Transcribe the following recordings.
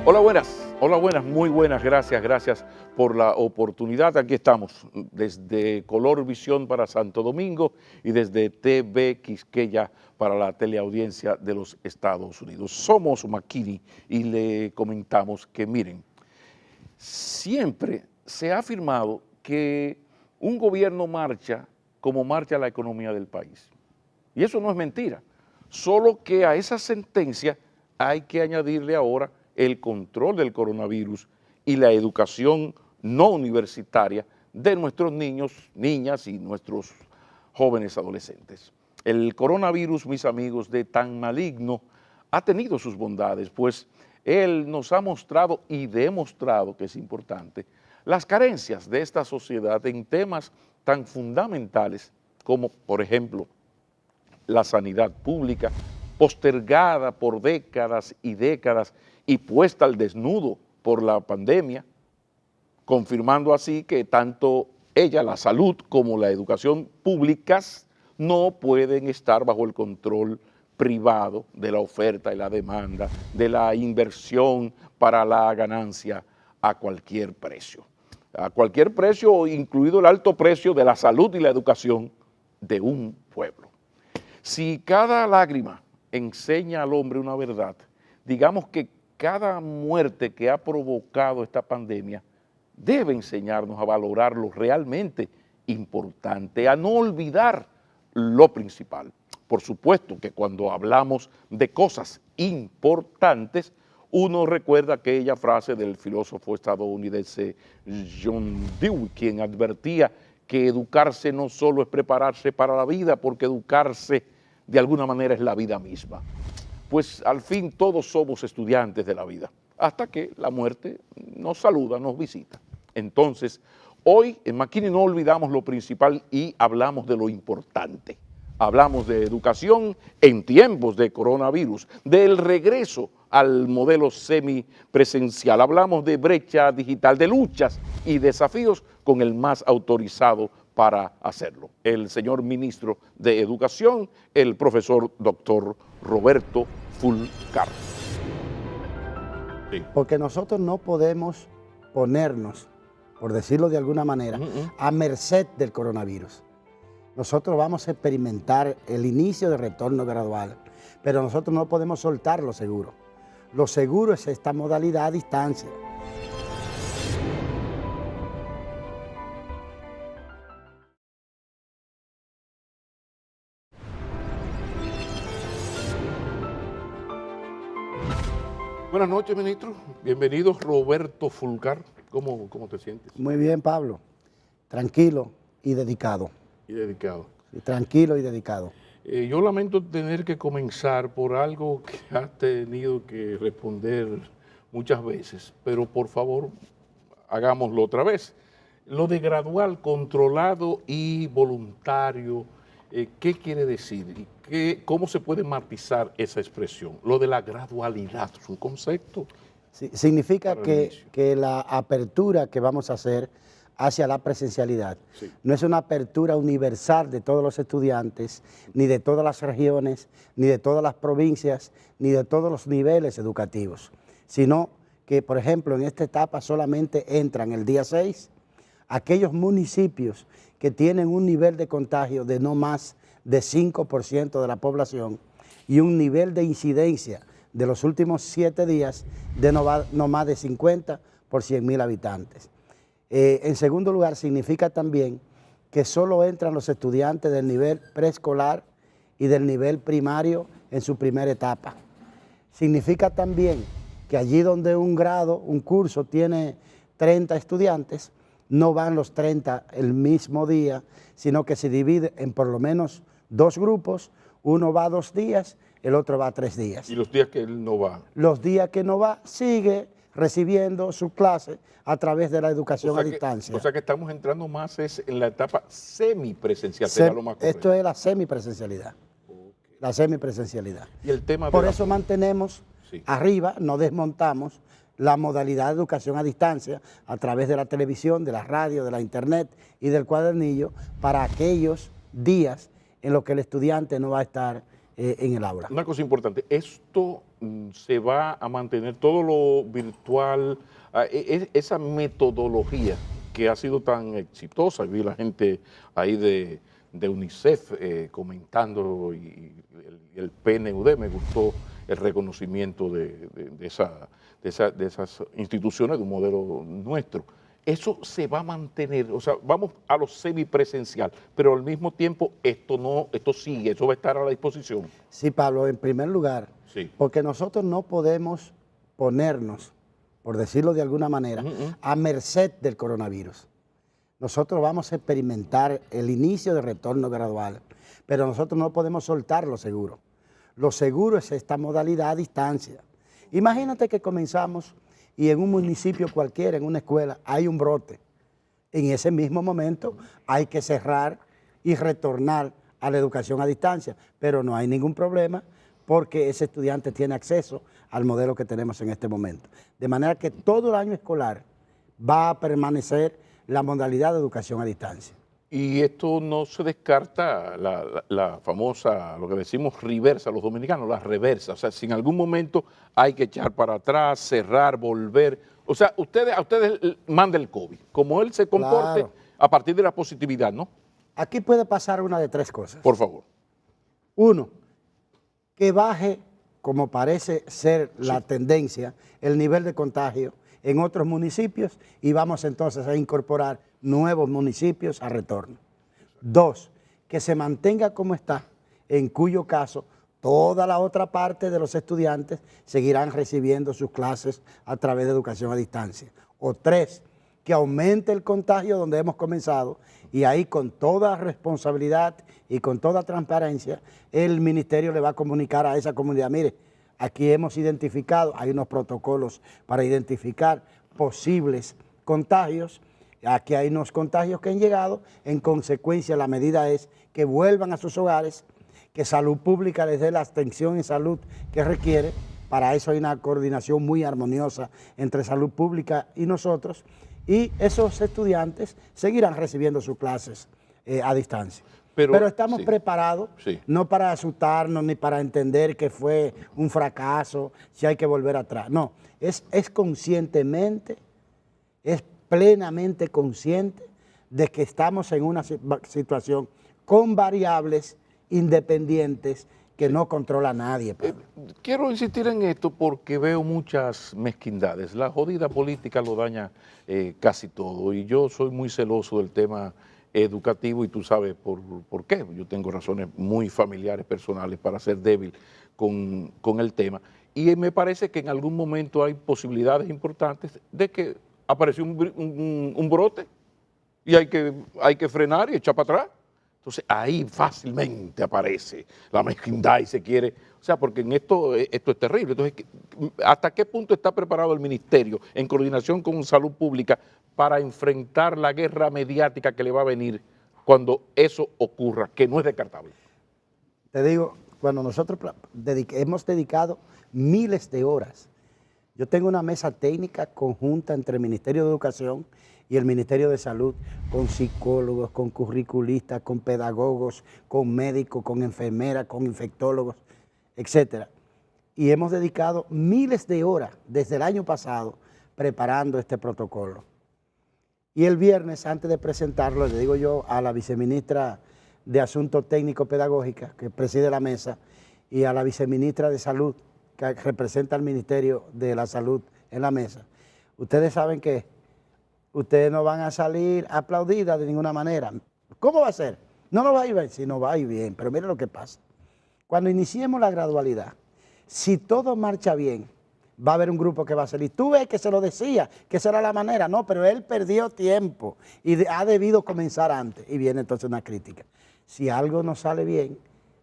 Hola buenas, muy buenas, gracias por la oportunidad. Aquí estamos desde Color Visión para Santo Domingo y desde TV Quisqueya para la teleaudiencia de los Estados Unidos. Somos Makini y le comentamos que miren, siempre se ha afirmado que un gobierno marcha como marcha la economía del país. Y eso no es mentira, solo que a esa sentencia hay que añadirle ahora el control del coronavirus y la educación no universitaria de nuestros niños, niñas y nuestros jóvenes adolescentes. El coronavirus, mis amigos, de tan maligno, ha tenido sus bondades, pues él nos ha mostrado y demostrado, que es importante, las carencias de esta sociedad en temas tan fundamentales como, por ejemplo, la sanidad pública, postergada por décadas y décadas y puesta al desnudo por la pandemia, confirmando así que tanto ella, la salud, como la educación públicas no pueden estar bajo el control privado de la oferta y la demanda, de la inversión para la ganancia a cualquier precio, incluido el alto precio de la salud y la educación de un pueblo. Si cada lágrima enseña al hombre una verdad, digamos que cada muerte que ha provocado esta pandemia debe enseñarnos a valorar lo realmente importante, a no olvidar lo principal. Por supuesto que cuando hablamos de cosas importantes, uno recuerda aquella frase del filósofo estadounidense John Dewey, quien advertía que educarse no solo es prepararse para la vida, porque educarse de alguna manera es la vida misma. Pues al fin todos somos estudiantes de la vida, hasta que la muerte nos saluda, nos visita. Entonces, hoy en Makini no olvidamos lo principal y hablamos de lo importante. Hablamos de educación en tiempos de coronavirus, del regreso al modelo semipresencial, hablamos de brecha digital, de luchas y desafíos con el más autorizado para hacerlo, el señor ministro de Educación, el profesor doctor Roberto Fulcar. Sí. Porque nosotros no podemos ponernos, por decirlo de alguna manera, a merced del coronavirus. Nosotros vamos a experimentar el inicio del retorno gradual, pero nosotros no podemos soltar lo seguro. Lo seguro es esta modalidad a distancia. Buenas noches, ministro. Bienvenido, Roberto Fulcar. ¿Cómo te sientes? Muy bien, Pablo. Tranquilo y dedicado. Y dedicado. Sí, tranquilo y dedicado. Yo lamento tener que comenzar por algo que has tenido que responder muchas veces, pero por favor, hagámoslo otra vez. Lo de gradual, controlado y voluntario, ¿qué quiere decir? ¿Cómo se puede matizar esa expresión? Lo de la gradualidad, ¿es un concepto? Sí, significa que la apertura que vamos a hacer hacia la presencialidad no es una apertura universal de todos los estudiantes, ni de todas las regiones, ni de todas las provincias, ni de todos los niveles educativos, sino que, por ejemplo, en esta etapa solamente entran el día 6 aquellos municipios que tienen un nivel de contagio de no más de 5% de la población y un nivel de incidencia de los últimos 7 días de no más de 50 por 100.000 habitantes. En segundo lugar, significa también que solo entran los estudiantes del nivel preescolar y del nivel primario en su primera etapa. Significa también que allí donde un grado, un curso tiene 30 estudiantes, no van los 30 el mismo día, sino que se divide en por lo menos 2 grupos, uno va 2 días, el otro va 3 días. ¿Y los días que él no va? Los días que no va, sigue recibiendo su clase a través de la educación a distancia. O sea que estamos entrando más en la etapa semipresencial, será lo más correcto. Esto es la semipresencialidad. Okay. La semipresencialidad. Y el tema Por eso mantenemos arriba, no desmontamos la modalidad de educación a distancia a través de la televisión, de la radio, de la internet y del cuadernillo para aquellos días en los que el estudiante no va a estar en el aula. Una cosa importante, esto se va a mantener todo lo virtual, esa metodología que ha sido tan exitosa, vi la gente ahí de UNICEF comentando y el PNUD, me gustó el reconocimiento de esas instituciones de un modelo nuestro. Eso se va a mantener, o sea, vamos a lo semipresencial, pero al mismo tiempo esto sigue, eso va a estar a la disposición. Sí, Pablo, en primer lugar, Sí. porque nosotros no podemos ponernos, por decirlo de alguna manera, a merced del coronavirus. Nosotros vamos a experimentar el inicio de retorno gradual, pero nosotros no podemos soltar lo seguro. Lo seguro es esta modalidad a distancia. Imagínate que comenzamos y en un municipio cualquiera, en una escuela, hay un brote. En ese mismo momento hay que cerrar y retornar a la educación a distancia, pero no hay ningún problema porque ese estudiante tiene acceso al modelo que tenemos en este momento. De manera que todo el año escolar va a permanecer la modalidad de educación a distancia. Y esto no se descarta la famosa, lo que decimos reversa, los dominicanos, la reversa. O sea, si en algún momento hay que echar para atrás, cerrar, volver. O sea, a ustedes manda el COVID, como él se comporte Claro. a partir de la positividad, ¿no? Aquí puede pasar una de tres cosas. Por favor. Uno, que baje, como parece ser la tendencia, el nivel de contagio en otros municipios y vamos entonces a incorporar nuevos municipios a retorno. Dos, que se mantenga como está, en cuyo caso toda la otra parte de los estudiantes seguirán recibiendo sus clases a través de educación a distancia. O tres, que aumente el contagio donde hemos comenzado y ahí con toda responsabilidad y con toda transparencia el ministerio le va a comunicar a esa comunidad, mire, aquí hemos identificado, hay unos protocolos para identificar posibles contagios, aquí hay unos contagios que han llegado, en consecuencia la medida es que vuelvan a sus hogares, que Salud Pública les dé la atención en salud que requiere, para eso hay una coordinación muy armoniosa entre Salud Pública y nosotros, y esos estudiantes seguirán recibiendo sus clases a distancia. Pero estamos preparados, no para asustarnos ni para entender que fue un fracaso, si hay que volver atrás. No, es conscientemente, es plenamente consciente de que estamos en una situación con variables independientes que no controla nadie, Pablo. Quiero insistir en esto porque veo muchas mezquindades. La jodida política lo daña casi todo y yo soy muy celoso del tema educativo y tú sabes por qué. Yo tengo razones muy familiares, personales para ser débil con el tema y me parece que en algún momento hay posibilidades importantes de que apareció un brote y hay que frenar y echar para atrás. Entonces ahí fácilmente aparece la mezquindad y se quiere, o sea, porque en esto es terrible. Entonces, ¿hasta qué punto está preparado el ministerio en coordinación con Salud Pública para enfrentar la guerra mediática que le va a venir cuando eso ocurra, que no es descartable? Te digo, cuando nosotros hemos dedicado miles de horas, yo tengo una mesa técnica conjunta entre el Ministerio de Educación y el Ministerio de Salud, con psicólogos, con curriculistas, con pedagogos, con médicos, con enfermeras, con infectólogos, etcétera. Y hemos dedicado miles de horas desde el año pasado preparando este protocolo. Y el viernes, antes de presentarlo, le digo yo a la viceministra de Asuntos Técnicos Pedagógicos, que preside la mesa, y a la viceministra de Salud, que representa al Ministerio de la Salud en la mesa, ustedes saben que ustedes no van a salir aplaudidas de ninguna manera. ¿Cómo va a ser? No nos va a ir bien, sí, no va a ir bien, pero mire lo que pasa. Cuando iniciemos la gradualidad, si todo marcha bien, va a haber un grupo que va a salir. Tú ves que se lo decía, que esa era la manera. No, pero él perdió tiempo y ha debido comenzar antes. Y viene entonces una crítica. Si algo no sale bien,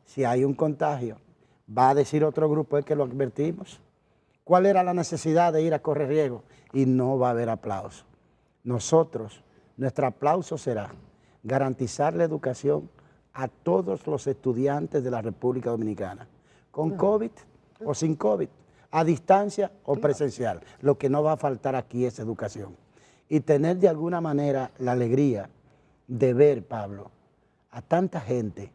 si hay un contagio, va a decir otro grupo, es que lo advertimos. ¿Cuál era la necesidad de ir a correr riesgo? Y no va a haber aplauso. Nosotros, nuestro aplauso será garantizar la educación a todos los estudiantes de la República Dominicana, con COVID o sin COVID, a distancia o presencial. Lo que no va a faltar aquí es educación. Y tener de alguna manera la alegría de ver, Pablo, a tanta gente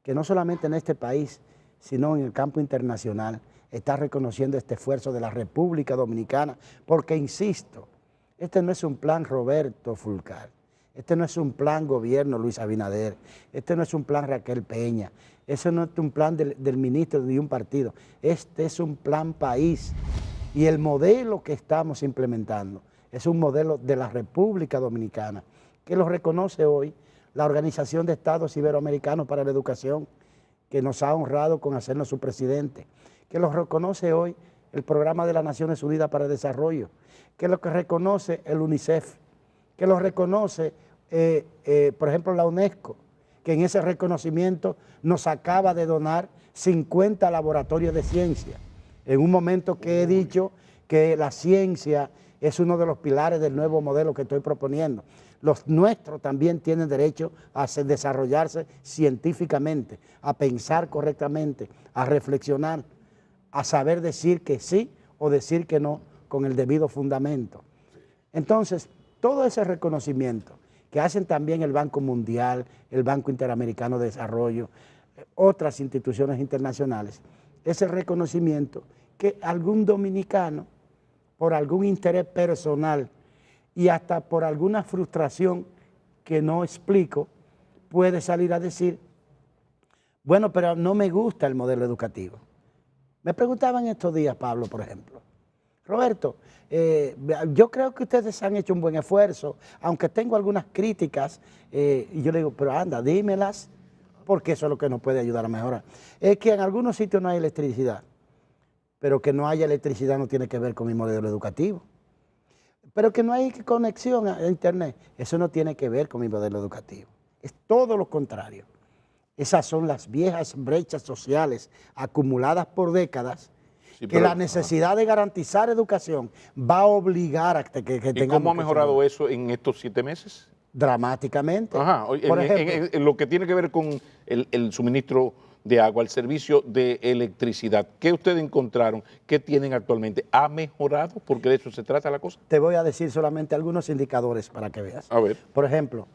que no solamente en este país, sino en el campo internacional, está reconociendo este esfuerzo de la República Dominicana, porque, insisto, este no es un plan Roberto Fulcar, este no es un plan gobierno Luis Abinader, este no es un plan Raquel Peña, ese no es un plan del ministro de un partido, este es un plan país. Y el modelo que estamos implementando es un modelo de la República Dominicana, que lo reconoce hoy la Organización de Estados Iberoamericanos para la Educación, que nos ha honrado con hacernos su presidente, que lo reconoce hoy el Programa de las Naciones Unidas para el Desarrollo, que lo que reconoce el UNICEF, que lo reconoce, por ejemplo, la UNESCO, que en ese reconocimiento nos acaba de donar 50 laboratorios de ciencia, en un momento que he dicho que la ciencia es uno de los pilares del nuevo modelo que estoy proponiendo. Los nuestros también tienen derecho a desarrollarse científicamente, a pensar correctamente, a reflexionar, a saber decir que sí o decir que no con el debido fundamento. Entonces, todo ese reconocimiento que hacen también el Banco Mundial, el Banco Interamericano de Desarrollo, otras instituciones internacionales, ese reconocimiento que algún dominicano, por algún interés personal y hasta por alguna frustración que no explico, puede salir a decir, bueno, pero no me gusta el modelo educativo. Me preguntaban estos días, Pablo, por ejemplo, Roberto, yo creo que ustedes han hecho un buen esfuerzo, aunque tengo algunas críticas, y yo le digo, pero anda, dímelas, porque eso es lo que nos puede ayudar a mejorar. Es que en algunos sitios no hay electricidad, pero que no haya electricidad no tiene que ver con mi modelo educativo. Pero que no hay conexión a internet, eso no tiene que ver con mi modelo educativo. Es todo lo contrario. Esas son las viejas brechas sociales acumuladas por décadas, sí, que la necesidad de garantizar educación va a obligar a que tengamos. ¿Y cómo ha mejorado eso en estos 7 meses? Dramáticamente. Ajá, por ejemplo, en lo que tiene que ver con el suministro de agua, el servicio de electricidad, ¿qué ustedes encontraron? ¿Qué tienen actualmente? ¿Ha mejorado? Porque de eso se trata la cosa. Te voy a decir solamente algunos indicadores para que veas. A ver. Por ejemplo,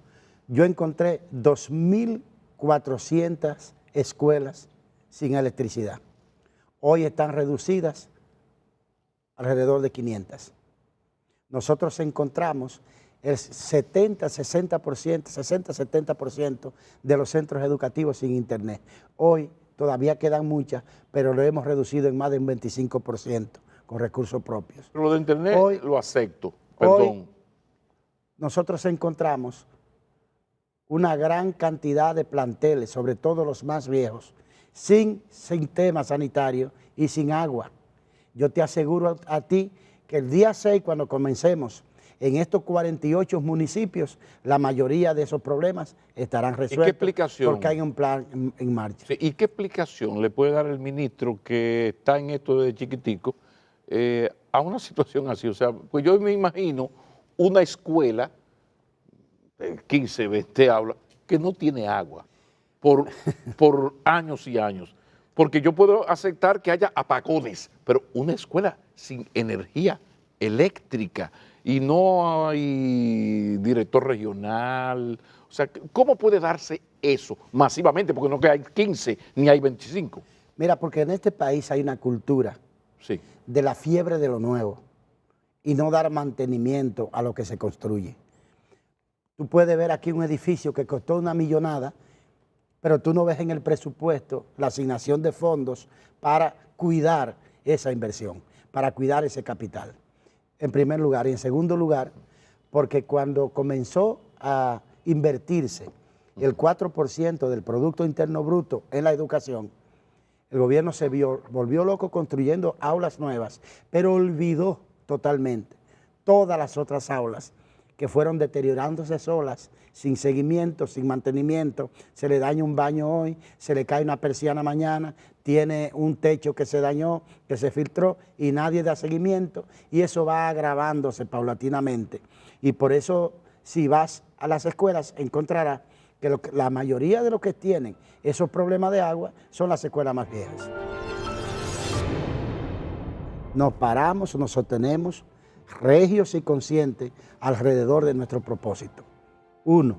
yo encontré 2.400 escuelas sin electricidad. Hoy están reducidas alrededor de 500. Nosotros encontramos el 60-70% de los centros educativos sin internet. Hoy todavía quedan muchas, pero lo hemos reducido en más de un 25% con recursos propios. Pero lo de internet hoy, lo acepto, perdón. Hoy nosotros encontramos una gran cantidad de planteles, sobre todo los más viejos, sin sistema sanitario y sin agua. Yo te aseguro a ti que el día 6, cuando comencemos en estos 48 municipios, la mayoría de esos problemas estarán resueltos. ¿Y qué explicación? Porque hay un plan en marcha. Sí, ¿y qué explicación le puede dar el ministro que está en esto desde chiquitico a una situación así? O sea, pues yo me imagino una escuela, 15, 20 aulas, que no tiene agua por años y años. Porque yo puedo aceptar que haya apagones, pero una escuela sin energía eléctrica y no hay director regional, o sea, ¿cómo puede darse eso masivamente? Porque no que hay 15 ni hay 25. Mira, porque en este país hay una cultura de la fiebre de lo nuevo y no dar mantenimiento a lo que se construye. Tú puedes ver aquí un edificio que costó una millonada, pero tú no ves en el presupuesto la asignación de fondos para cuidar esa inversión, para cuidar ese capital, en primer lugar. Y en segundo lugar, porque cuando comenzó a invertirse el 4% del Producto Interno Bruto en la educación, el gobierno se volvió loco construyendo aulas nuevas, pero olvidó totalmente todas las otras aulas que fueron deteriorándose solas, sin seguimiento, sin mantenimiento. Se le daña un baño hoy, se le cae una persiana mañana, tiene un techo que se dañó, que se filtró y nadie da seguimiento, y eso va agravándose paulatinamente. Y por eso, si vas a las escuelas, encontrarás que la mayoría de los que tienen esos problemas de agua son las escuelas más viejas. Nos paramos, nos sostenemos regios y conscientes alrededor de nuestro propósito. 1,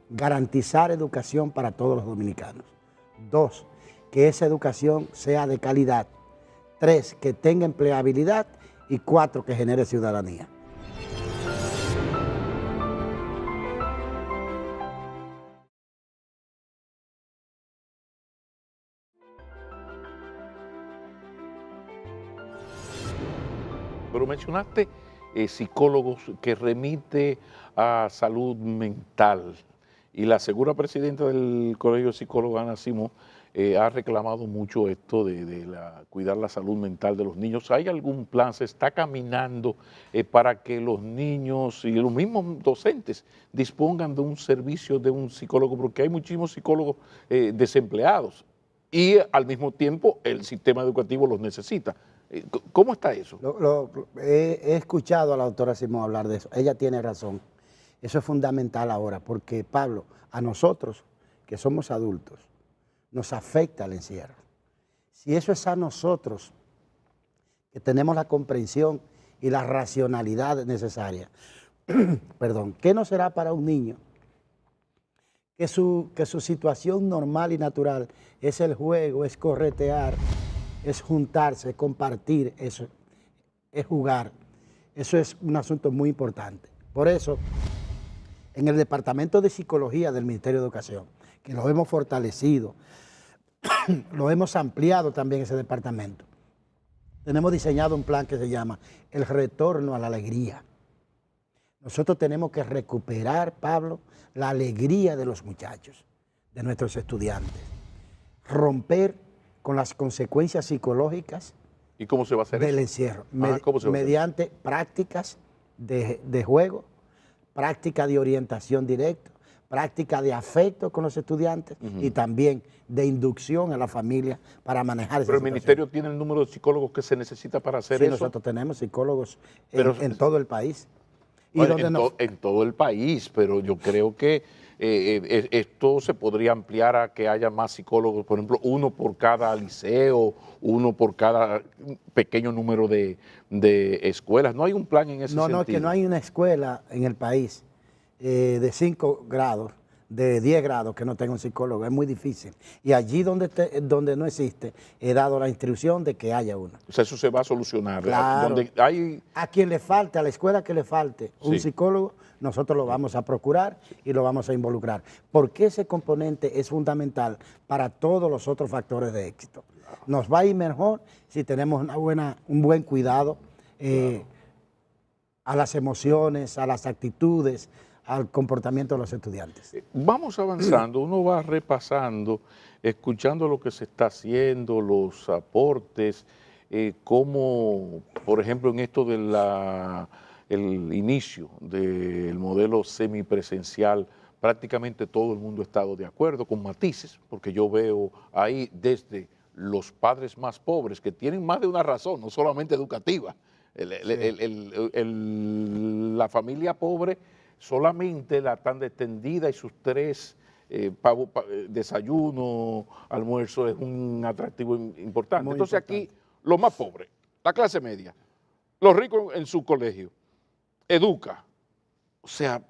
garantizar educación para todos los dominicanos. 2, que esa educación sea de calidad. 3, que tenga empleabilidad. Y 4, que genere ciudadanía. Pero mencionaste psicólogos que remite a salud mental y la segura presidenta del Colegio de Psicólogos, Ana Simó, ha reclamado mucho esto de cuidar la salud mental de los niños. ¿Hay algún plan, se está caminando para que los niños y los mismos docentes dispongan de un servicio de un psicólogo? Porque hay muchísimos psicólogos desempleados y al mismo tiempo el sistema educativo los necesita. ¿Cómo está eso? He escuchado a la doctora Simón hablar de eso. Ella tiene razón. Eso es fundamental ahora, porque, Pablo, a nosotros, que somos adultos, nos afecta el encierro. Si eso es a nosotros, que tenemos la comprensión y la racionalidad necesaria, perdón, ¿qué no será para un niño? Que su situación normal y natural es el juego, es corretear, es juntarse, compartir, eso, es jugar. Eso es un asunto muy importante. Por eso, en el Departamento de Psicología del Ministerio de Educación, que lo hemos fortalecido, lo hemos ampliado también ese departamento, tenemos diseñado un plan que se llama El Retorno a la Alegría. Nosotros tenemos que recuperar, Pablo, la alegría de los muchachos, de nuestros estudiantes, romper con las consecuencias psicológicas. ¿Y cómo se va a hacer del eso? encierro? Mediante prácticas de juego, práctica de orientación directa, práctica de afecto con los estudiantes y también de inducción a la familia para manejar esa Pero el situación. ministerio tiene el número de psicólogos que se necesita para hacer Sí, eso. nosotros tenemos psicólogos en todo el país. Bueno, en todo el país, pero yo creo que esto se podría ampliar a que haya más psicólogos, por ejemplo, uno por cada liceo, uno por cada pequeño número de escuelas. ¿No hay un plan en ese sentido? No, que no hay una escuela en el país de 5 grados, de 10 grados que no tenga un psicólogo, es muy difícil. Y allí donde no existe, he dado la instrucción de que haya uno. O sea, eso se va a solucionar. Claro. A quien le falte, a la escuela que le falte un psicólogo, nosotros lo vamos a procurar y lo vamos a involucrar. Porque ese componente es fundamental para todos los otros factores de éxito. Nos va a ir mejor si tenemos un buen cuidado a las emociones, a las actitudes, al comportamiento de los estudiantes. Vamos avanzando, uno va repasando, escuchando lo que se está haciendo, los aportes, como por ejemplo en esto de el inicio del modelo semipresencial, prácticamente todo el mundo ha estado de acuerdo, con matices, porque yo veo ahí desde los padres más pobres, que tienen más de una razón, no solamente educativa, la familia pobre solamente la tan extendida y sus 3 desayuno, almuerzo es un atractivo importante. Muy Entonces importante. aquí los más pobres, la clase media, los ricos en su colegio, educa, o sea,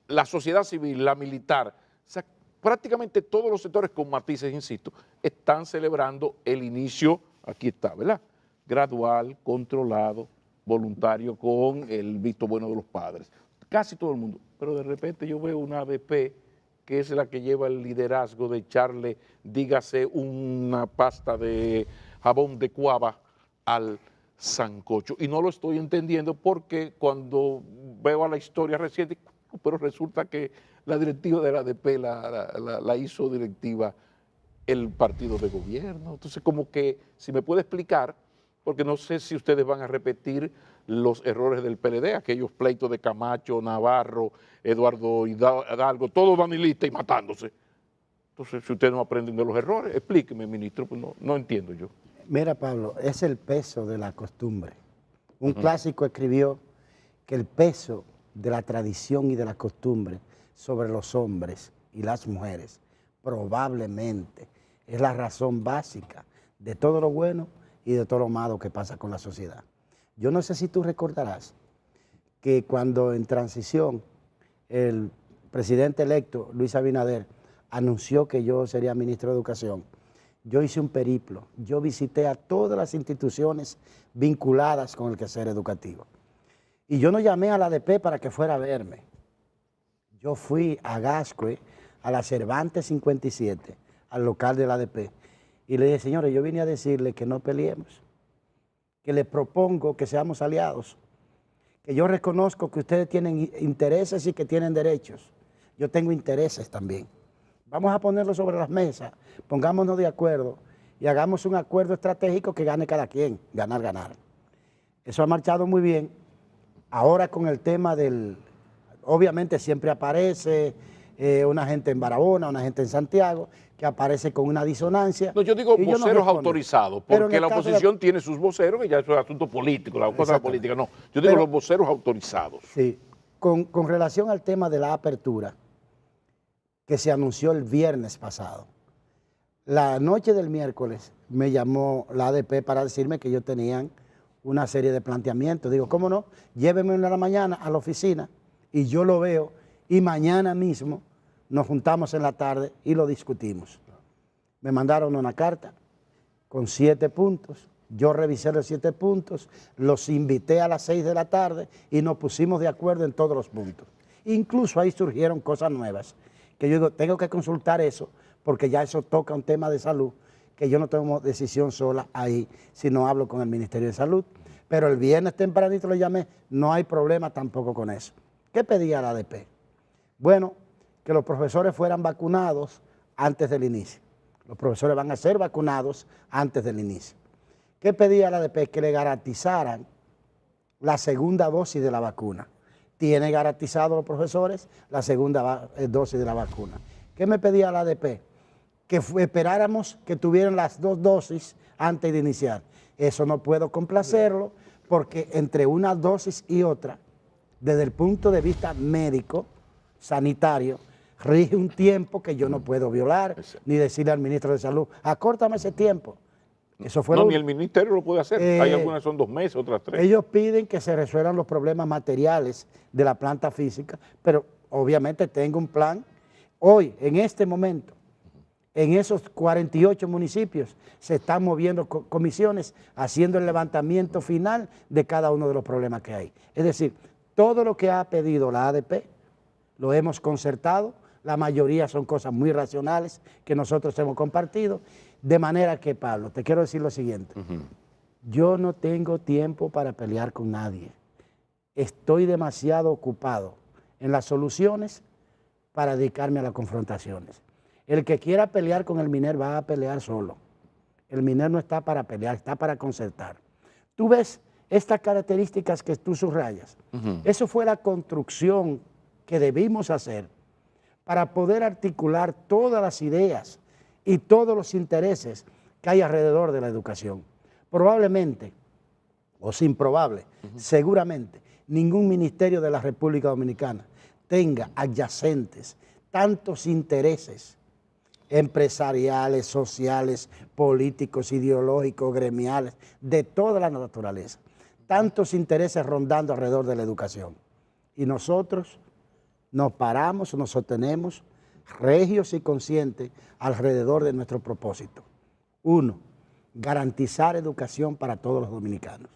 la sociedad civil, la militar, o sea, prácticamente todos los sectores con matices, insisto, están celebrando el inicio, aquí está, ¿verdad? Gradual, controlado, voluntario, con el visto bueno de los padres. Casi todo el mundo, pero de repente yo veo una ADP que es la que lleva el liderazgo de echarle, dígase, una pasta de jabón de cuava al sancocho. Y no lo estoy entendiendo porque cuando veo a la historia reciente, pero resulta que la directiva de la ADP la hizo directiva el partido de gobierno. Entonces, como que, si me puede explicar, porque no sé si ustedes van a repetir los errores del PLD, aquellos pleitos de Camacho, Navarro, Eduardo Hidalgo, todos danilistas y matándose. Entonces, si ustedes no aprenden de los errores, explíqueme, ministro, pues no entiendo yo. Mira, Pablo, es el peso de la costumbre. Un clásico escribió que el peso de la tradición y de la costumbre sobre los hombres y las mujeres probablemente es la razón básica de todo lo bueno y de todo lo malo que pasa con la sociedad. Yo no sé si tú recordarás que cuando en transición el presidente electo, Luis Abinader, anunció que yo sería ministro de Educación, yo hice un periplo, yo visité a todas las instituciones vinculadas con el quehacer educativo. Y yo no llamé a la ADP para que fuera a verme. Yo fui a Gascue, a la Cervantes 57, al local de la ADP, y le dije, señores, yo vine a decirle que no peleemos, que les propongo que seamos aliados, que yo reconozco que ustedes tienen intereses y que tienen derechos. Yo tengo intereses también. Vamos a ponerlo sobre las mesas, pongámonos de acuerdo y hagamos un acuerdo estratégico que gane cada quien, ganar, ganar. Eso ha marchado muy bien. Ahora con el tema del, obviamente siempre aparece una gente en Barahona, una gente en Santiago, que aparece con una disonancia. No, yo digo voceros autorizados, porque la oposición tiene sus voceros, que ya eso es asunto político, la cosa política no. Yo digo los voceros autorizados. Sí, con relación al tema de la apertura, que se anunció el viernes pasado, la noche del miércoles me llamó la ADP para decirme que ellos tenían una serie de planteamientos. Digo, ¿cómo no? Llévenme en la mañana a la oficina y yo lo veo y mañana mismo nos juntamos en la tarde y lo discutimos. Me mandaron una carta con 7 puntos, yo revisé los 7 puntos, los invité a las 6 de la tarde y nos pusimos de acuerdo en todos los puntos. Incluso ahí surgieron cosas nuevas, que yo digo, tengo que consultar eso, porque ya eso toca un tema de salud, que yo no tomo decisión sola ahí, si no hablo con el Ministerio de Salud. Pero el viernes tempranito le llamé, no hay problema tampoco con eso. ¿Qué pedía la ADP? Bueno, que los profesores fueran vacunados antes del inicio. Los profesores van a ser vacunados antes del inicio. ¿Qué pedía la ADP? Que le garantizaran la segunda dosis de la vacuna. Tiene garantizado los profesores la segunda dosis de la vacuna. ¿Qué me pedía la ADP? Que esperáramos que tuvieran las 2 dosis antes de iniciar. Eso no puedo complacerlo porque entre una dosis y otra, desde el punto de vista médico, sanitario, rige un tiempo que yo no puedo violar, ni decirle al ministro de Salud, acórtame ese tiempo. Eso fue ni el ministerio lo puede hacer. Hay algunas que son 2 meses, otras 3. Ellos piden que se resuelvan los problemas materiales de la planta física, pero obviamente tengo un plan. Hoy, en este momento, en esos 48 municipios se están moviendo comisiones haciendo el levantamiento final de cada uno de los problemas que hay. Es decir, todo lo que ha pedido la ADP lo hemos concertado, la mayoría son cosas muy racionales que nosotros hemos compartido, de manera que, Pablo, te quiero decir lo siguiente, yo no tengo tiempo para pelear con nadie, estoy demasiado ocupado en las soluciones para dedicarme a las confrontaciones. El que quiera pelear con el MINER va a pelear solo. El MINER no está para pelear, está para concertar. Tú ves estas características que tú subrayas. Eso fue la construcción que debimos hacer para poder articular todas las ideas y todos los intereses que hay alrededor de la educación. Probablemente, o sin probable, seguramente, ningún ministerio de la República Dominicana tenga adyacentes tantos intereses empresariales, sociales, políticos, ideológicos, gremiales, de toda la naturaleza. Tantos intereses rondando alrededor de la educación. Y nosotros nos paramos, nos sostenemos regios y conscientes alrededor de nuestro propósito. 1, garantizar educación para todos los dominicanos.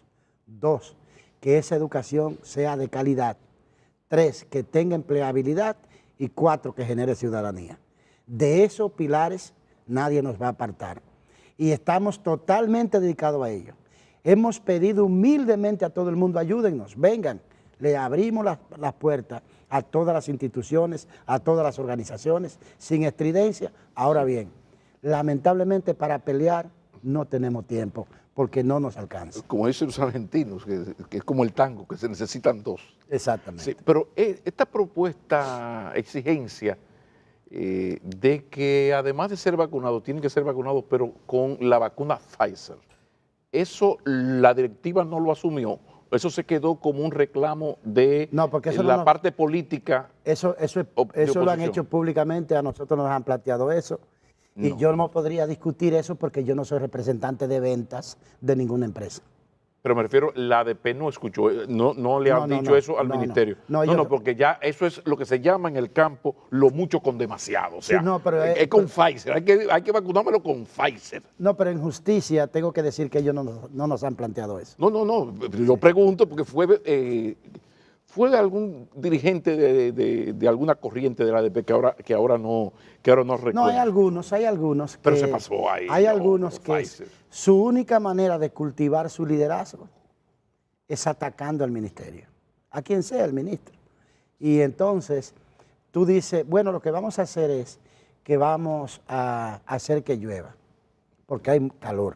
2, que esa educación sea de calidad. 3, que tenga empleabilidad. Y 4, que genere ciudadanía. De esos pilares nadie nos va a apartar. Y estamos totalmente dedicados a ello. Hemos pedido humildemente a todo el mundo, ayúdennos, vengan. Le abrimos las puertas a todas las instituciones, a todas las organizaciones, sin estridencia. Ahora bien, lamentablemente para pelear no tenemos tiempo, porque no nos alcanza. Como dicen los argentinos, que es como el tango, que se necesitan 2. Exactamente. Sí, pero esta propuesta, exigencia de que además de ser vacunados, tienen que ser vacunados, pero con la vacuna Pfizer, ¿eso la directiva no lo asumió? ¿Eso se quedó como un reclamo de la parte política? Eso lo han hecho públicamente, a nosotros nos han planteado eso. Y yo no podría discutir eso porque yo no soy representante de ventas de ninguna empresa. Pero me refiero, la ADP no escuchó, no le han dicho eso al ministerio. No, porque ya eso es lo que se llama en el campo lo mucho con demasiado. O sea, sí, pero es con Pfizer, hay que vacunármelo con Pfizer. No, pero en justicia tengo que decir que ellos no nos han planteado eso. No, yo pregunto porque fue algún dirigente de alguna corriente de la ADP que ahora no recuerdo. No, hay algunos que... Pero se pasó ahí. Hay algunos que su única manera de cultivar su liderazgo es atacando al ministerio, a quien sea el ministro. Y entonces tú dices, bueno, lo que vamos a hacer es que vamos a hacer que llueva, porque hay calor.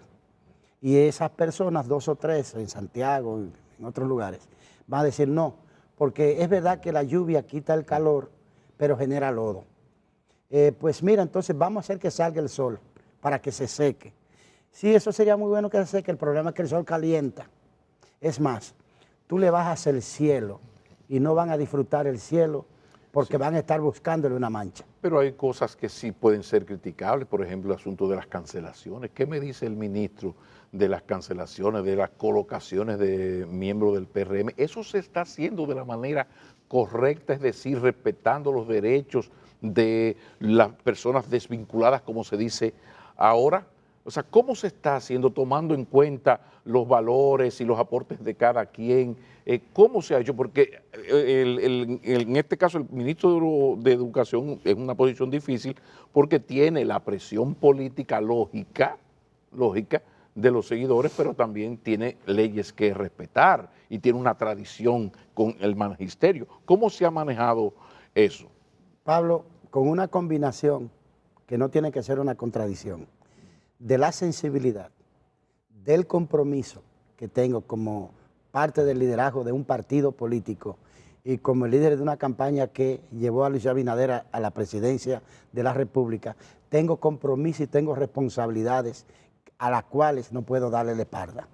Y esas personas, 2 o 3 en Santiago, en otros lugares, van a decir no, porque es verdad que la lluvia quita el calor, pero genera lodo. Pues mira, entonces vamos a hacer que salga el sol para que se seque. Sí, eso sería muy bueno que se seque, el problema es que el sol calienta. Es más, tú le bajas el cielo y no van a disfrutar el cielo porque van a estar buscándole una mancha. Pero hay cosas que sí pueden ser criticables, por ejemplo, el asunto de las cancelaciones. ¿Qué me dice el ministro de las cancelaciones, de las colocaciones de miembros del PRM? ¿Eso se está haciendo de la manera correcta, es decir, respetando los derechos de las personas desvinculadas, como se dice ahora? O sea, ¿cómo se está haciendo tomando en cuenta los valores y los aportes de cada quien? ¿Cómo se ha hecho? Porque en este caso el ministro de Educación es una posición difícil porque tiene la presión política lógica de los seguidores, pero también tiene leyes que respetar y tiene una tradición con el magisterio. ¿Cómo se ha manejado eso? Pablo, con una combinación que no tiene que ser una contradicción, de la sensibilidad, del compromiso que tengo como parte del liderazgo de un partido político y como el líder de una campaña que llevó a Luis Abinader a la presidencia de la República, tengo compromiso y tengo responsabilidades a las cuales no puedo darle la espalda.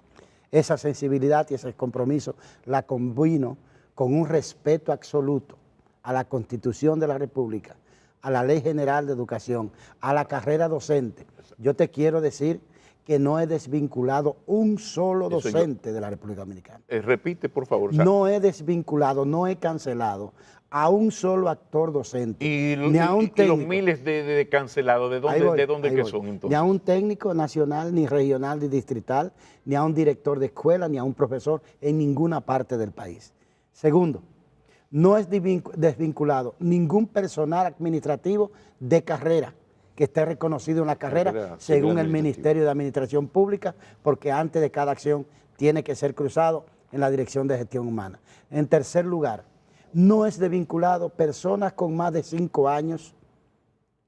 Esa sensibilidad y ese compromiso la combino con un respeto absoluto a la Constitución de la República, a la Ley General de Educación, a la carrera docente. Yo te quiero decir que no he desvinculado un solo docente de la República Dominicana. Repite, por favor. No he desvinculado, no he cancelado a un solo actor docente. Ni a un técnico. ¿Y los miles de cancelados, de dónde que son entonces? Ni a un técnico nacional, ni regional, ni distrital, ni a un director de escuela, ni a un profesor en ninguna parte del país. Segundo, no es desvinculado ningún personal administrativo de carrera que esté reconocido en la carrera según el Ministerio de Administración Pública, porque antes de cada acción tiene que ser cruzado en la Dirección de Gestión Humana. En tercer lugar, no es desvinculado personas con más de 5 años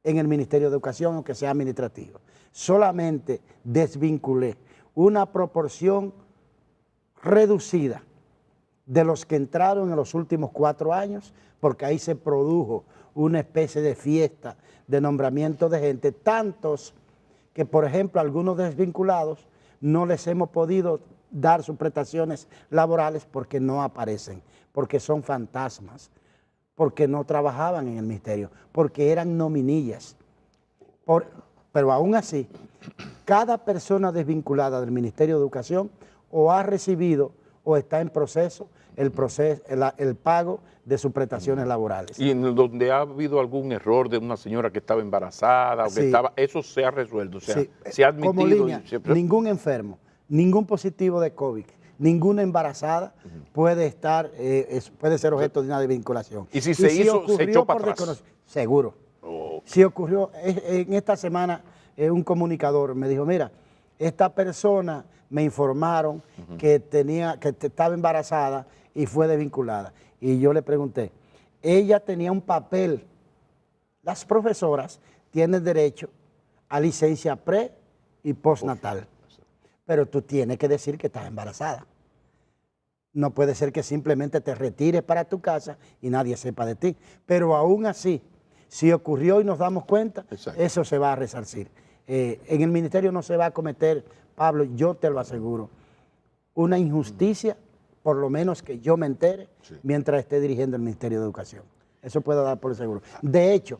en el Ministerio de Educación, aunque sea administrativo. Solamente desvinculé una proporción reducida de los que entraron en los últimos 4 años, porque ahí se produjo una especie de fiesta de nombramiento de gente, tantos que, por ejemplo, algunos desvinculados no les hemos podido dar sus prestaciones laborales porque no aparecen, porque son fantasmas, porque no trabajaban en el ministerio, porque eran nominillas. Pero aún así, cada persona desvinculada del Ministerio de Educación o ha recibido o está en proceso el pago de sus prestaciones laborales. Y en donde ha habido algún error de una señora que estaba embarazada, o que estaba, eso se ha resuelto, o sea, se ha admitido. Como línea, ningún enfermo, ningún positivo de COVID, ninguna embarazada puede ser objeto de una desvinculación. Y si se hizo, se echó para atrás. Seguro. Si ocurrió, en esta semana un comunicador me dijo, mira, esta persona me informaron que estaba embarazada y fue desvinculada. Y yo le pregunté, ella tenía un papel. Las profesoras tienen derecho a licencia pre y postnatal, pero tú tienes que decir que estás embarazada. No puede ser que simplemente te retires para tu casa y nadie sepa de ti. Pero aún así, si ocurrió y nos damos cuenta, eso se va a resarcir. En el ministerio no se va a cometer, Pablo, yo te lo aseguro, una injusticia, por lo menos que yo me entere, mientras esté dirigiendo el Ministerio de Educación. Eso puedo dar por seguro. De hecho,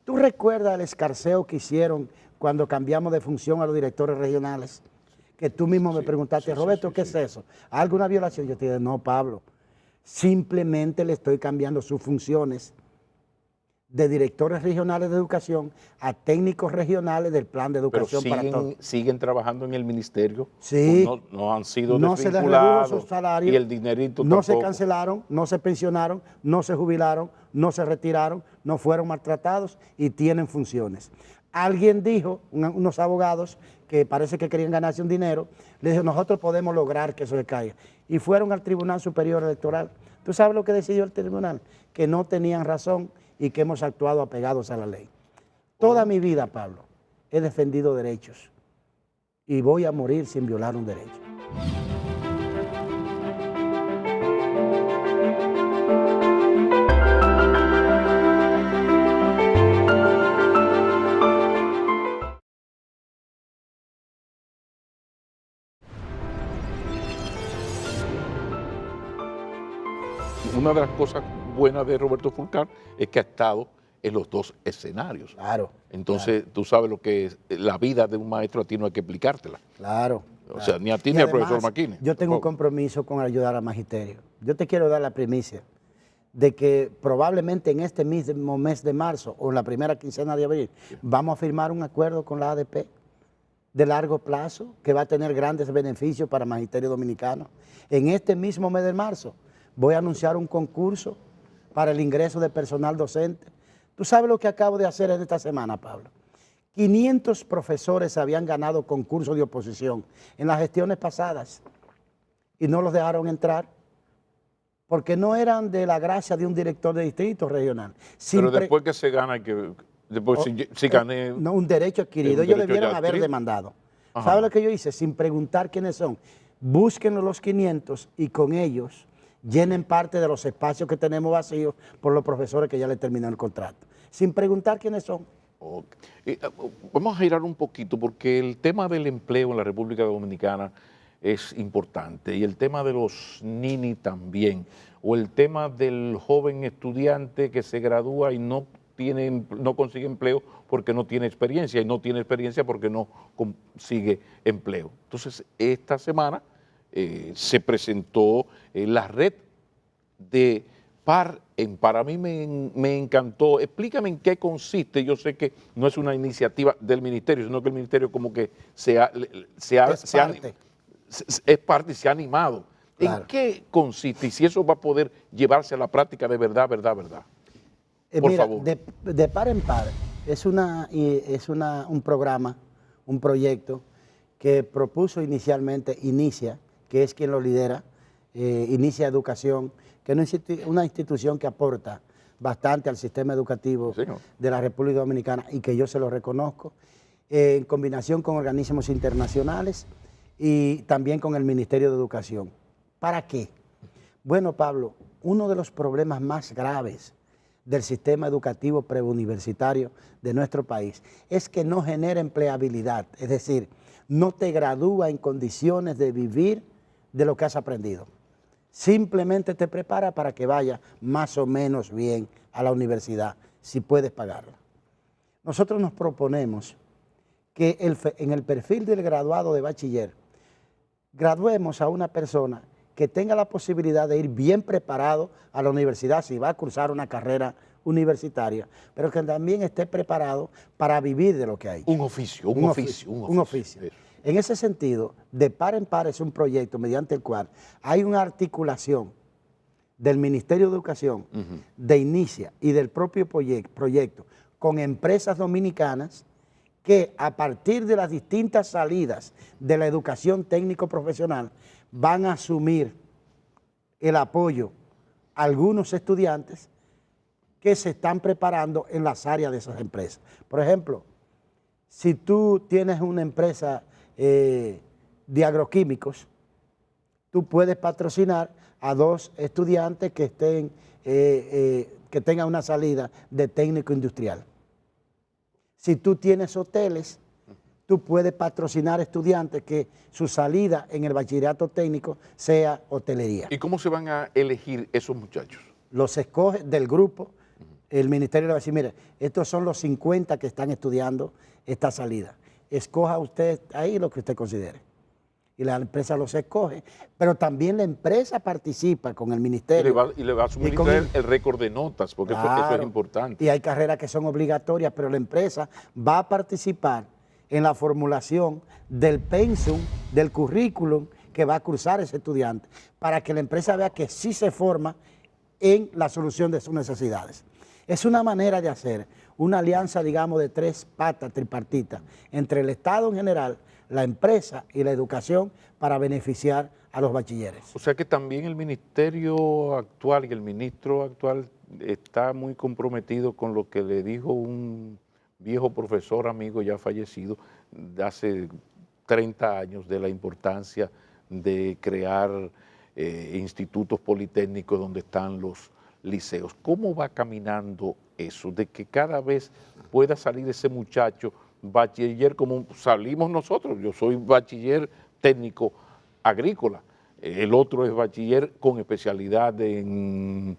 ¿tú recuerdas el escarceo que hicieron cuando cambiamos de función a los directores regionales? que tú mismo me preguntaste, Roberto, ¿qué es eso? ¿Alguna violación? Yo te dije, no, Pablo, simplemente le estoy cambiando sus funciones de directores regionales de educación a técnicos regionales del plan de educación para todos. ¿Siguen trabajando en el ministerio? Sí. No han sido no se les redujo desvinculados sus salarios, y el dinerito no tampoco. se cancelaron, no se pensionaron, no se jubilaron, no se retiraron, no fueron maltratados y tienen funciones. Alguien dijo, unos abogados que parece que querían ganarse un dinero, le dijo, nosotros podemos lograr que eso se caiga. Y fueron al Tribunal Superior Electoral. ¿Tú sabes lo que decidió el tribunal? Que no tenían razón y que hemos actuado apegados a la ley. Toda mi vida, Pablo, he defendido derechos y voy a morir sin violar un derecho. Una de las cosas buenas de Roberto Fulcar es que ha estado en los dos escenarios. Claro. Entonces, tú sabes lo que es la vida de un maestro, a ti no hay que explicártela. Claro. O sea, ni a ti Y ni al además, profesor Maquines. yo tengo un compromiso con ayudar al magisterio. Yo te quiero dar la primicia de que probablemente en este mismo mes de marzo o en la primera quincena de abril vamos a firmar un acuerdo con la ADP de largo plazo que va a tener grandes beneficios para el magisterio dominicano. En este mismo mes de marzo voy a anunciar un concurso para el ingreso de personal docente. ¿Tú sabes lo que acabo de hacer en esta semana, Pablo? 500 profesores habían ganado concursos de oposición en las gestiones pasadas y no los dejaron entrar porque no eran de la gracia de un director de distrito regional. Pero después que se gana, después si gané... No, un derecho adquirido. Ellos debieron haber demandado. ¿Sabes lo que yo hice? Sin preguntar quiénes son. Búsquenlos los 500 y con ellos llenen parte de los espacios que tenemos vacíos por los profesores que ya le terminaron el contrato. Sin preguntar quiénes son. Okay. Vamos a girar un poquito porque el tema del empleo en la República Dominicana es importante y el tema de los nini también, o el tema del joven estudiante que se gradúa y no consigue empleo porque no tiene experiencia y no tiene experiencia porque no consigue empleo. Entonces, esta semana se presentó la red de Par en Par. A mí me encantó. Explícame en qué consiste. Yo sé que no es una iniciativa del ministerio, sino que el ministerio como que es parte y se ha animado. Claro. ¿En qué consiste? Y si eso va a poder llevarse a la práctica de verdad, por favor. De Par en Par es un programa, un proyecto que propuso inicialmente Inicia, que es quien lo lidera, Inicia Educación, que es una institución que aporta bastante al sistema educativo de la República Dominicana y que yo se lo reconozco, en combinación con organismos internacionales y también con el Ministerio de Educación. ¿Para qué? Bueno, Pablo, uno de los problemas más graves del sistema educativo preuniversitario de nuestro país es que no genera empleabilidad, es decir, no te gradúa en condiciones de vivir de lo que has aprendido. Simplemente te prepara para que vaya más o menos bien a la universidad, si puedes pagarla. Nosotros nos proponemos que en el perfil del graduado de bachiller, graduemos a una persona que tenga la posibilidad de ir bien preparado a la universidad si va a cursar una carrera universitaria, pero que también esté preparado para vivir de lo que hay. Un oficio. En ese sentido, De Par en Par es un proyecto mediante el cual hay una articulación del Ministerio de Educación, de Inicia y del propio proyecto con empresas dominicanas que a partir de las distintas salidas de la educación técnico-profesional van a asumir el apoyo a algunos estudiantes que se están preparando en las áreas de esas empresas. Por ejemplo, si tú tienes una empresa de agroquímicos, tú puedes patrocinar a 2 estudiantes que tengan una salida de técnico industrial. Si tú tienes hoteles, tú puedes patrocinar estudiantes que su salida en el bachillerato técnico sea hotelería. ¿Y cómo se van a elegir esos muchachos? Los escoge del grupo, el ministerio le va a decir, mire, estos son los 50 que están estudiando esta salida. Escoja usted ahí lo que usted considere. y la empresa los escoge, pero también la empresa participa con el ministerio. Y le va a suministrar el récord de notas, porque eso es importante. Y hay carreras que son obligatorias, pero la empresa va a participar en la formulación del pensum, del currículum que va a cursar ese estudiante, para que la empresa vea que sí se forma en la solución de sus necesidades. Es una manera de hacer una alianza, digamos, de tres patas tripartitas entre el Estado en general, la empresa y la educación para beneficiar a los bachilleres. O sea que también el ministerio actual y el ministro actual está muy comprometido con lo que le dijo un viejo profesor amigo ya fallecido de hace 30 años de la importancia de crear institutos politécnicos donde están los liceos. ¿Cómo va caminando eso? De que cada vez pueda salir ese muchacho bachiller como salimos nosotros. Yo soy bachiller técnico agrícola, el otro es bachiller con especialidad en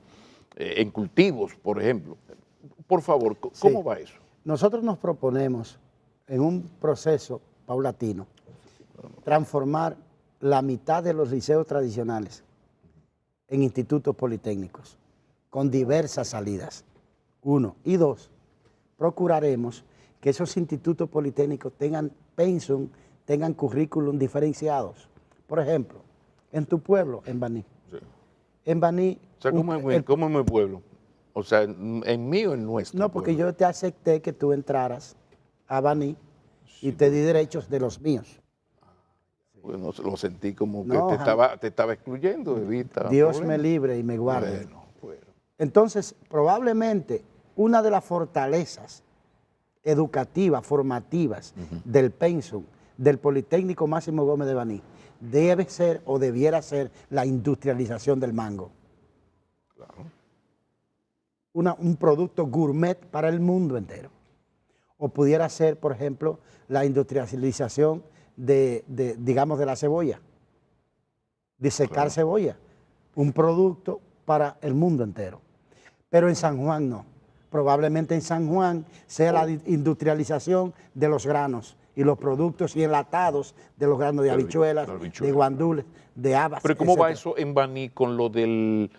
cultivos, por ejemplo. Por favor, ¿cómo va eso? Nosotros nos proponemos en un proceso paulatino transformar la mitad de los liceos tradicionales en institutos politécnicos con diversas salidas, 1. Y 2, procuraremos que esos institutos politécnicos tengan pensum, tengan currículum diferenciados. Por ejemplo, en tu pueblo, en Baní. Sí. En Baní... O sea, ¿cómo en mi pueblo? O sea, ¿en mí o en nuestro? No, porque yo te acepté que tú entraras a Baní y te di derechos de los míos. Bueno, lo sentí como que te estaba excluyendo de vista. Dios me libre y me guarde. Bueno. Entonces, probablemente una de las fortalezas educativas, formativas del pensum del Politécnico Máximo Gómez de Baní debe ser o debiera ser la industrialización del mango. Claro. Un producto gourmet para el mundo entero. O pudiera ser, por ejemplo, la industrialización digamos, de la cebolla, de secar cebolla, un producto para el mundo entero. Pero en San Juan no. Probablemente en San Juan sea la industrialización de los granos y los productos y enlatados de los granos de habichuelas, de guandules, de habas. Pero ¿cómo va eso en Baní con lo del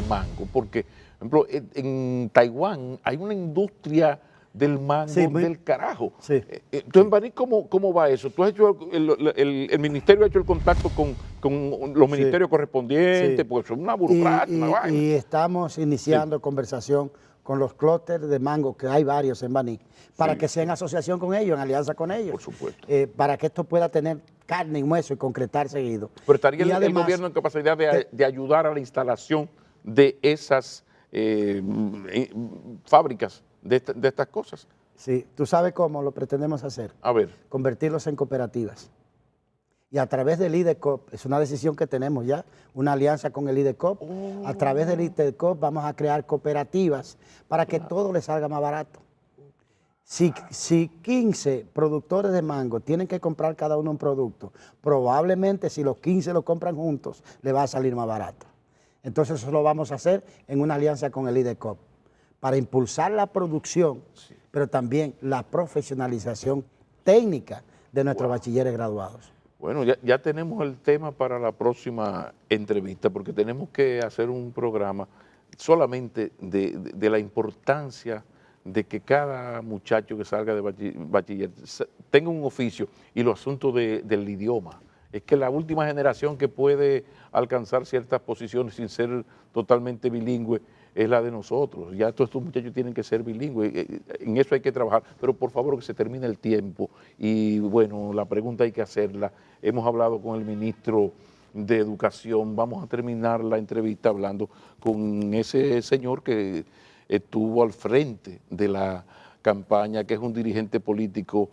mango? Porque, por ejemplo, en Taiwán hay una industria del mango del carajo. Sí. Entonces, en Baní, ¿cómo va eso? ¿Tú has hecho el ministerio ha hecho el contacto con los ministerios correspondientes? Porque son una burocracia, una vaina. Y estamos iniciando conversación con los clústeres de mango, que hay varios en Baní, para que sea en asociación con ellos, en alianza con ellos. Por supuesto. Para que esto pueda tener carne y hueso y concretar seguido. Pero estaría el gobierno en capacidad de ayudar a la instalación de esas fábricas de estas cosas. Sí, ¿tú sabes cómo lo pretendemos hacer? A ver. Convertirlos en cooperativas. Y a través del IDECOP, es una decisión que tenemos ya, una alianza con el IDECOP. A través del IDECOP vamos a crear cooperativas para que todo les salga más barato. Si 15 productores de mango tienen que comprar cada uno un producto, probablemente si los 15 lo compran juntos, le va a salir más barato. Entonces eso lo vamos a hacer en una alianza con el IDECOP, para impulsar la producción, pero también la profesionalización técnica de nuestros bachilleres graduados. Bueno, ya tenemos el tema para la próxima entrevista, porque tenemos que hacer un programa solamente de la importancia de que cada muchacho que salga de bachiller tenga un oficio y los asuntos del idioma. Es que la última generación que puede alcanzar ciertas posiciones sin ser totalmente bilingüe es la de nosotros. Ya todos estos muchachos tienen que ser bilingües, en eso hay que trabajar, pero por favor que se termine el tiempo. Y bueno, la pregunta hay que hacerla. Hemos hablado con el ministro de Educación, vamos a terminar la entrevista hablando con ese señor que estuvo al frente de la campaña, que es un dirigente político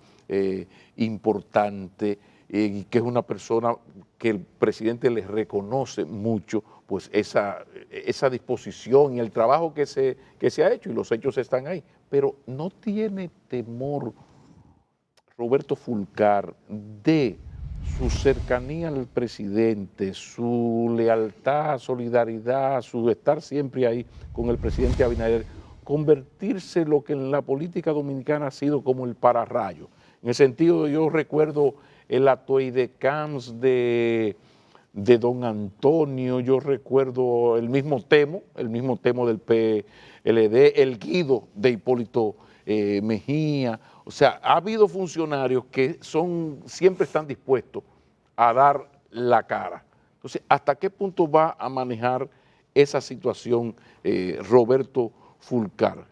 importante, y que es una persona que el presidente le reconoce mucho, pues esa disposición y el trabajo que se ha hecho, y los hechos están ahí. Pero no tiene temor Roberto Fulcar de su cercanía al presidente, su lealtad, solidaridad, su estar siempre ahí con el presidente Abinader, convertirse lo que en la política dominicana ha sido como el pararrayo. En el sentido, yo recuerdo el Atoy de Camps de Don Antonio, yo recuerdo el mismo Temo del PLD, el Guido de Hipólito Mejía. O sea, ha habido funcionarios que siempre están dispuestos a dar la cara. Entonces, ¿hasta qué punto va a manejar esa situación Roberto Fulcar?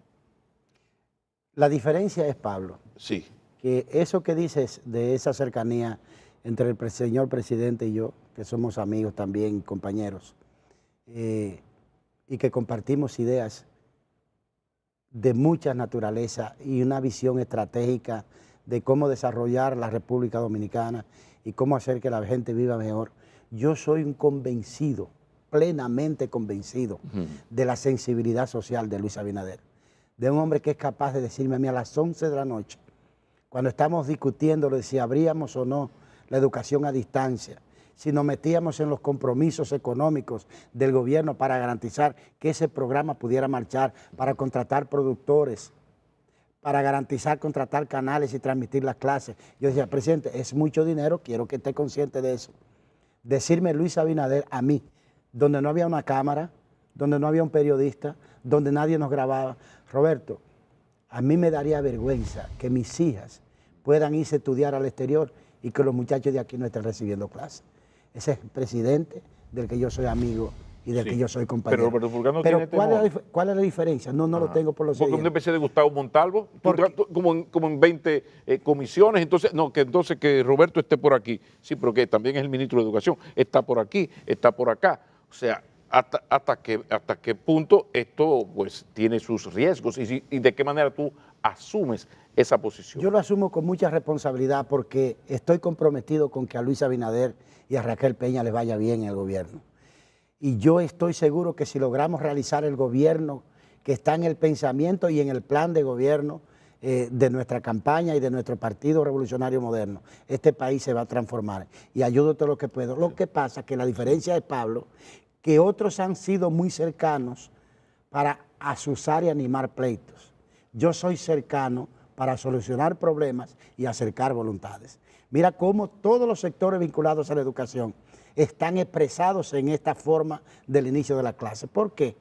La diferencia es, Pablo, sí, que eso que dices de esa cercanía entre el señor presidente y yo, que somos amigos también, compañeros, y que compartimos ideas de mucha naturaleza y una visión estratégica de cómo desarrollar la República Dominicana y cómo hacer que la gente viva mejor. Yo soy un convencido, plenamente convencido de la sensibilidad social de Luis Abinader, de un hombre que es capaz de decirme a mí a las 11 de la noche, cuando estamos discutiendo de si abríamos o no la educación a distancia, si nos metíamos en los compromisos económicos del gobierno para garantizar que ese programa pudiera marchar, para contratar productores, para garantizar contratar canales y transmitir las clases. Yo decía, presidente, es mucho dinero, quiero que esté consciente de eso. Decirme Luis Abinader a mí, donde no había una cámara, donde no había un periodista, donde nadie nos grababa, Roberto, a mí me daría vergüenza que mis hijas puedan irse a estudiar al exterior y que los muchachos de aquí no estén recibiendo clases. Ese es el presidente del que yo soy amigo y del que yo soy compañero. Pero Fulcar no tiene temor. ¿Cuál es la diferencia? No lo tengo por los porque una especie de Gustavo Montalvo, como en 20 comisiones, entonces que Roberto esté por aquí. Sí, pero que también es el ministro de Educación, está por aquí, está por acá. O sea, hasta qué punto esto pues tiene sus riesgos y de qué manera tú asumes esa posición. Yo lo asumo con mucha responsabilidad porque estoy comprometido con que a Luis Abinader y a Raquel Peña les vaya bien en el gobierno. Y yo estoy seguro que si logramos realizar el gobierno que está en el pensamiento y en el plan de gobierno de nuestra campaña y de nuestro Partido Revolucionario Moderno, este país se va a transformar. Y ayudo todo lo que puedo. Lo que pasa es que la diferencia es, Pablo, que otros han sido muy cercanos para azuzar y animar pleitos. Yo soy cercano para solucionar problemas y acercar voluntades. Mira cómo todos los sectores vinculados a la educación están expresados en esta forma del inicio de la clase. ¿Por qué?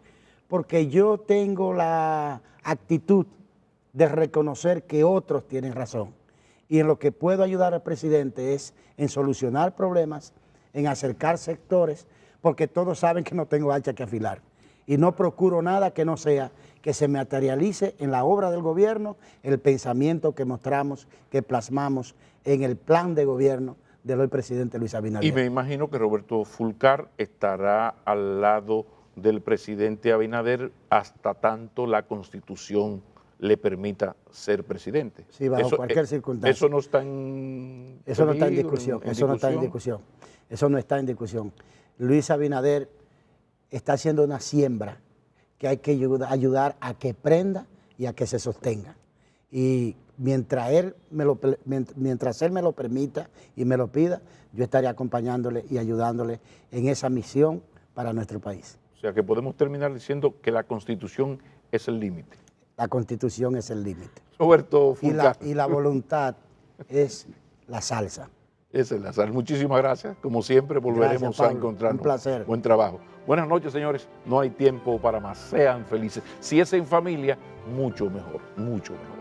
Porque yo tengo la actitud de reconocer que otros tienen razón. Y en lo que puedo ayudar al presidente es en solucionar problemas, en acercar sectores, porque todos saben que no tengo hacha que afilar. Y no procuro nada que no sea que se materialice en la obra del gobierno el pensamiento que mostramos, que plasmamos en el plan de gobierno del hoy presidente Luis Abinader. Y me imagino que Roberto Fulcar estará al lado del presidente Abinader hasta tanto la Constitución le permita ser presidente. Sí, bajo cualquier circunstancia. Eso no está en discusión. Eso no está en discusión. Luis Abinader está haciendo una siembra que hay que ayudar a que prenda y a que se sostenga. Y mientras él me lo permita y me lo pida, yo estaré acompañándole y ayudándole en esa misión para nuestro país. O sea que podemos terminar diciendo que la Constitución es el límite. La Constitución es el límite. Roberto Fulcar. Y la voluntad es la salsa. Esa es la salsa. Muchísimas gracias. Como siempre, volveremos a encontrarnos. Un placer. Buen trabajo. Buenas noches, señores. No hay tiempo para más. Sean felices. Si es en familia, mucho mejor, mucho mejor.